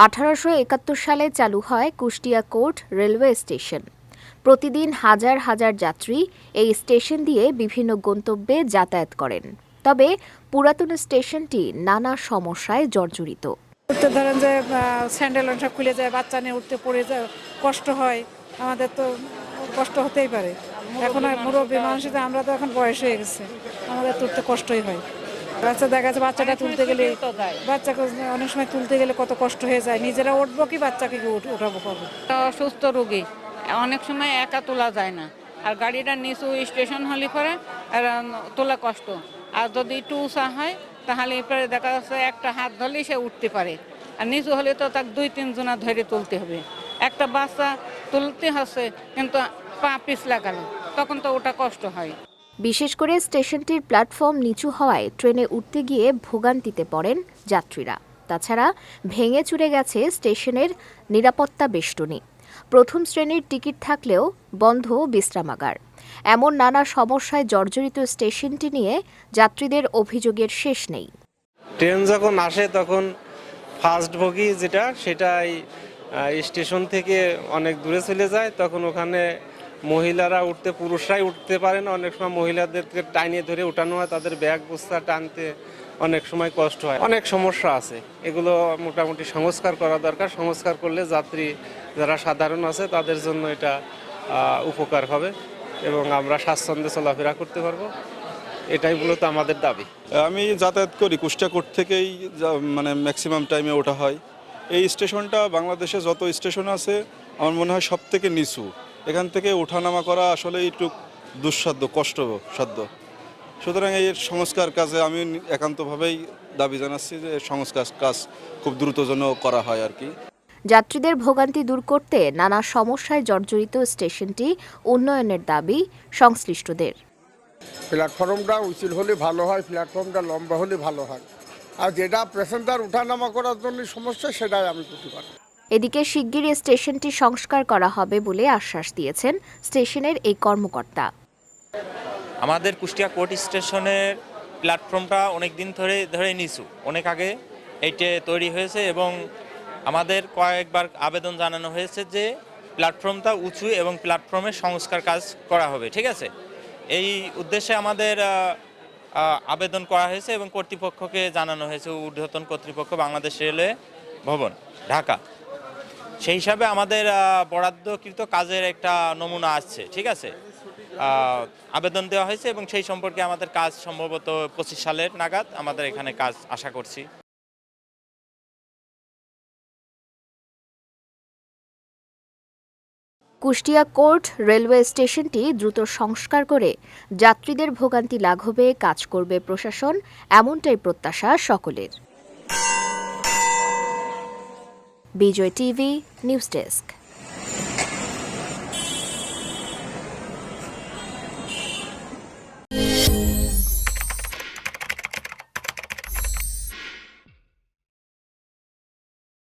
1871 সালে চালু হয় কুষ্টিয়া কোর্ট রেলওয়ে স্টেশন। প্রতিদিন হাজার হাজার যাত্রী এই স্টেশন দিয়ে বিভিন্ন গন্তব্যে যাতায়াত করেন। তবে পুরাতন স্টেশনটি নানা সমস্যায় জর্জরিত। উঠতে ধরেন যে স্যান্ডেল সব খুলে যায়, বাচ্চা নিয়ে উঠতে পড়ে যায়, কষ্ট হয়। আমাদের তো কষ্ট হতেই পারে। এখন মুরব্বী মানুষের, আমরা তো এখন বয়স হয়ে গেছে, আমাদের তো উঠতে কষ্টই হয়। বাচ্চা দেখা যাচ্ছে, বাচ্চাটা তুলতে গেলে, বাচ্চাকে অনেক সময় তুলতে গেলে কত কষ্ট হয়ে যায়। নিজেরা উঠবো কি বাচ্চাকে উঠাবো কবে? অসুস্থ রোগী অনেক সময় একা তোলা যায় না, আর গাড়িটা নিচু স্টেশন হলে পরে তোলা কষ্ট। আর যদি একটু উঁচা হয় তাহলে এরপরে দেখা যাচ্ছে একটা হাত ধরলেই সে উঠতে পারে, আর নিচু হলে তো তাকে 2-3 জনা ধরে তুলতে হবে। একটা বাচ্চা তুলতে হচ্ছে কিন্তু পা পিছলা গেল, তখন তো ওটা কষ্ট হয়। বিশেষ করে স্টেশনটির প্ল্যাটফর্ম নিচু হওয়ায় ট্রেনে উঠতে গিয়ে ভোগান্তিতে পড়েন যাত্রীরা। তাছাড়া ভেঙে চুরে গেছে স্টেশনের নিরাপত্তা বেষ্টনী। প্রথম শ্রেণীর টিকিট থাকলেও বন্ধ বিশ্রামাগার। এমন নানা সমস্যায় জর্জরিত স্টেশনটি নিয়ে যাত্রীদের অভিযোগের শেষ নেই। ট্রেন যখন আসে তখন ফার্স্ট বগি যেটা, সেটাই স্টেশন থেকে অনেক দূরে চলে যায়। তখন ওখানে মহিলারা উঠতে, পুরুষরাই উঠতে পারে না। অনেক সময় মহিলাদেরকে টাইনে ধরে উঠানো হয়, তাদের ব্যাগ বস্তা টানতে অনেক সময় কষ্ট হয়। অনেক সমস্যা আছে, এগুলো মোটামুটি সংস্কার করা দরকার। সংস্কার করলে যাত্রী যারা সাধারণ আছে তাদের জন্য এটা উপকার হবে এবং আমরা স্বাচ্ছন্দ্যে চলাফেরা করতে পারবো। এটাই মূলত আমাদের দাবি। আমি যাতায়াত করি কুষ্টিয়া কোর্ট থেকেই, মানে ম্যাক্সিমাম টাইমে ওঠা হয়। এই স্টেশনটা বাংলাদেশে যত স্টেশন আছে আমার মনে হয় সব থেকে নিচু। এখান থেকে ওঠানামা করা আসলে একটু দুঃসাধ্য, কষ্টসাধ্য। সুতরাং এই সংস্কার কাজে আমি একান্তভাবেই দাবি জানাচ্ছি যে সংস্কার কাজ খুব দ্রুত যেন করা হয় আর কি। যাত্রীদের ভোগান্তি দূর করতে নানা সমস্যায় জর্জরিত স্টেশনটি উন্নয়নের দাবি সংশ্লিষ্টদের। প্ল্যাটফর্মটা উঁচু হলে ভালো হয়, প্ল্যাটফর্মটা লম্বা হলে ভালো হয়। আর যেটা প্যাসেঞ্জার ওঠানামা করার জন্য সমস্যা, সেটাই আমি প্রতিবাদ। এদিকে শিগগিরই স্টেশনটি সংস্কার করা হবে বলে আশ্বাস দিয়েছেন স্টেশনের এই কর্মকর্তা। আমাদের কুষ্টিয়া কোর্ট স্টেশনের প্ল্যাটফর্মটা অনেক দিন ধরে নিচু, অনেক আগে এইটা তৈরি হয়েছে এবং আমাদের কয়েকবার আবেদন জানানো হয়েছে যে প্ল্যাটফর্মটা উঁচু এবং প্ল্যাটফর্মের সংস্কার কাজ করা হবে। ঠিক আছে, এই উদ্দেশ্যে আমাদের আবেদন করা হয়েছে এবং কর্তৃপক্ষকে জানানো হয়েছে, ঊর্ধ্বতন কর্তৃপক্ষ বাংলাদেশ রেলওয়ে ভবন ঢাকা। সেই হিসাবে আমাদের বরাদ্দকৃত কাজের একটা নমুনা আসছে। ঠিক আছে, আবেদন দেওয়া হয়েছে এবং সেই সম্পর্কে আমাদের কাজ সম্ভবত 25 সালের নাগাদ আমাদের এখানে কাজ আশা করছি। কুষ্টিয়া কোর্ট রেলওয়ে স্টেশনটি দ্রুত সংস্কার করে যাত্রীদের ভোগান্তি লাঘবে কাজ করবে প্রশাসন, এমনটাই প্রত্যাশা সকলের। বিজয় টিভি নিউজ ডেস্ক।